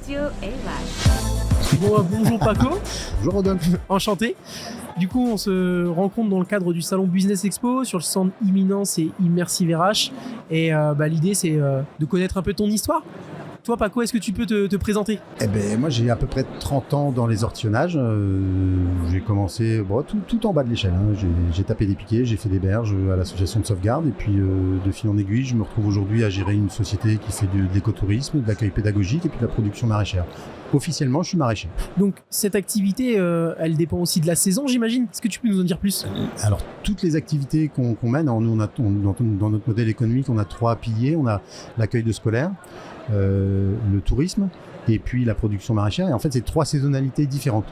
Radio Élevage. Bonjour Paco. Bonjour Rodolphe. Enchanté. Du coup, on se rencontre dans le cadre du salon Business Expo sur le stand Imminence et Immersive RH. Et l'idée, c'est de connaître un peu ton histoire. Toi, Paco, est-ce que tu peux te présenter ? Moi, j'ai à peu près 30 ans dans les ortillonnages. J'ai commencé tout en bas de l'échelle. J'ai tapé des piquets, j'ai fait des berges à l'association de sauvegarde. Et puis, de fil en aiguille, je me retrouve aujourd'hui à gérer une société qui fait de l'écotourisme, de l'accueil pédagogique et puis de la production maraîchère. Officiellement, je suis maraîcher. Donc, cette activité, elle dépend aussi de la saison, j'imagine. Est-ce que tu peux nous en dire plus ? Alors, toutes les activités qu'on mène, nous, dans notre modèle économique, on a 3 piliers. On a l'accueil de scolaires, le tourisme et puis la production maraîchère. Et en fait, c'est 3 saisonnalités différentes.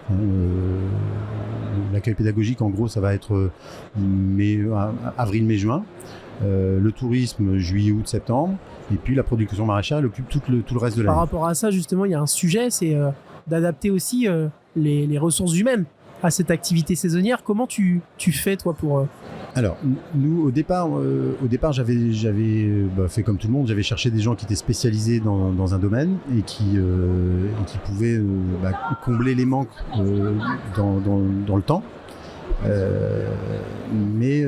L'accueil pédagogique, en gros, ça va être avril, mai, juin. Le tourisme, juillet, août, septembre. Et puis la production maraîchère, elle occupe tout le reste de l'année. Par rapport à ça, justement, il y a un sujet, c'est d'adapter aussi les ressources humaines à cette activité saisonnière. Comment tu fais, toi, pour... Alors, nous, au départ, j'avais fait comme tout le monde, j'avais cherché des gens qui étaient spécialisés dans un domaine et qui pouvaient combler les manques dans le temps. Mais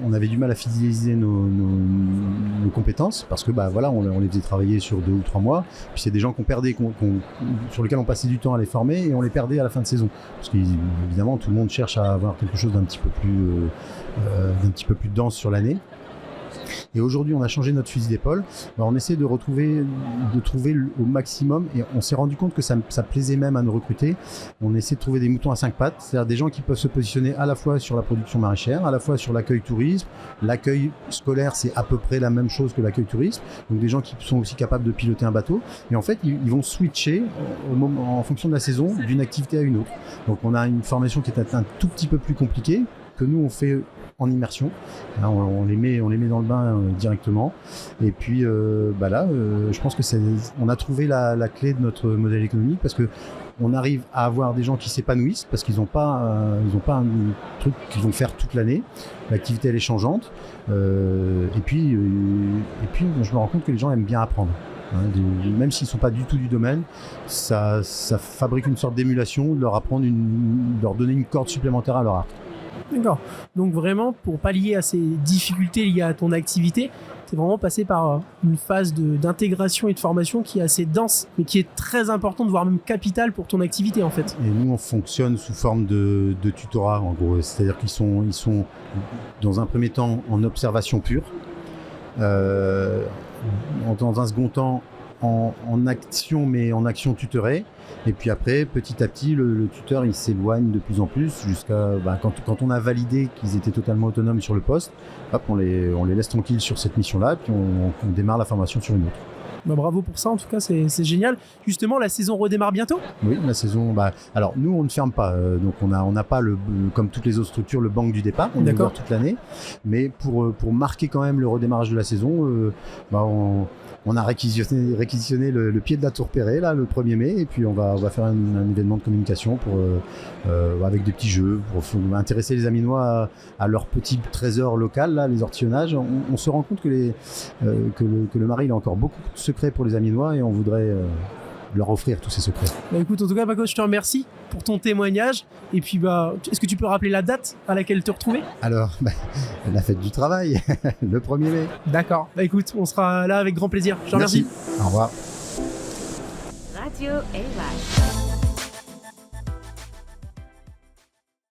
on avait du mal à fidéliser nos compétences parce que on les faisait travailler sur 2 ou 3 mois, puis c'est des gens qu'on perdait, sur lesquels on passait du temps à les former et on les perdait à la fin de saison parce qu'évidemment tout le monde cherche à avoir quelque chose d'un petit peu plus dense sur l'année. Et aujourd'hui, on a changé notre fusil d'épaule. On essaie de trouver au maximum, et on s'est rendu compte que ça plaisait même à nous recruter. On essaie de trouver des moutons à 5 pattes, c'est-à-dire des gens qui peuvent se positionner à la fois sur la production maraîchère, à la fois sur l'accueil tourisme. L'accueil scolaire, c'est à peu près la même chose que l'accueil tourisme. Donc des gens qui sont aussi capables de piloter un bateau. Et en fait, ils vont switcher en fonction de la saison d'une activité à une autre. Donc on a une formation qui est un tout petit peu plus compliquée, que nous on fait en immersion. Là, on les met dans le bain directement. Et puis je pense que on a trouvé la clé de notre modèle économique parce que on arrive à avoir des gens qui s'épanouissent parce qu'ils n'ont pas un truc qu'ils vont faire toute l'année. L'activité elle est changeante. Et puis je me rends compte que les gens aiment bien apprendre. Même s'ils ne sont pas du tout du domaine, ça fabrique une sorte d'émulation de leur donner une corde supplémentaire à leur arc. D'accord. Donc vraiment, pour pallier à ces difficultés liées à ton activité, c'est vraiment passé par une phase d'intégration et de formation qui est assez dense, mais qui est très importante, voire même capitale pour ton activité en fait. Et nous, on fonctionne sous forme de tutorat, en gros. C'est-à-dire qu'ils sont dans un premier temps en observation pure, dans un second temps en action, mais en action tutorée. Et puis après, petit à petit, le tuteur il s'éloigne de plus en plus jusqu'à quand on a validé qu'ils étaient totalement autonomes sur le poste, hop, on les laisse tranquilles sur cette mission-là, puis on démarre la formation sur une autre. Bravo pour ça, en tout cas, c'est génial. Justement, la saison redémarre bientôt ? Oui, la saison... alors, nous, on ne ferme pas. Donc, on n'a pas, comme toutes les autres structures, le banc du départ. On est ouvert toute l'année. Mais pour marquer quand même le redémarrage de la saison, on a réquisitionné le pied de la Tour Perret, là, le 1er mai. Et puis, on va faire un événement de communication avec des petits jeux pour intéresser les Aminois à leur petit trésor local, là, les ortillonnages. On se rend compte que le marais, il a encore beaucoup de secrets pour les Aminois et on voudrait leur offrir tous ces secrets. Écoute, en tout cas, Paco, je te remercie pour ton témoignage. Et puis, est-ce que tu peux rappeler la date à laquelle te retrouver ? Alors, la fête du travail, le 1er mai. D'accord. Écoute, on sera là avec grand plaisir. Je te remercie. Au revoir. Radio Élevage.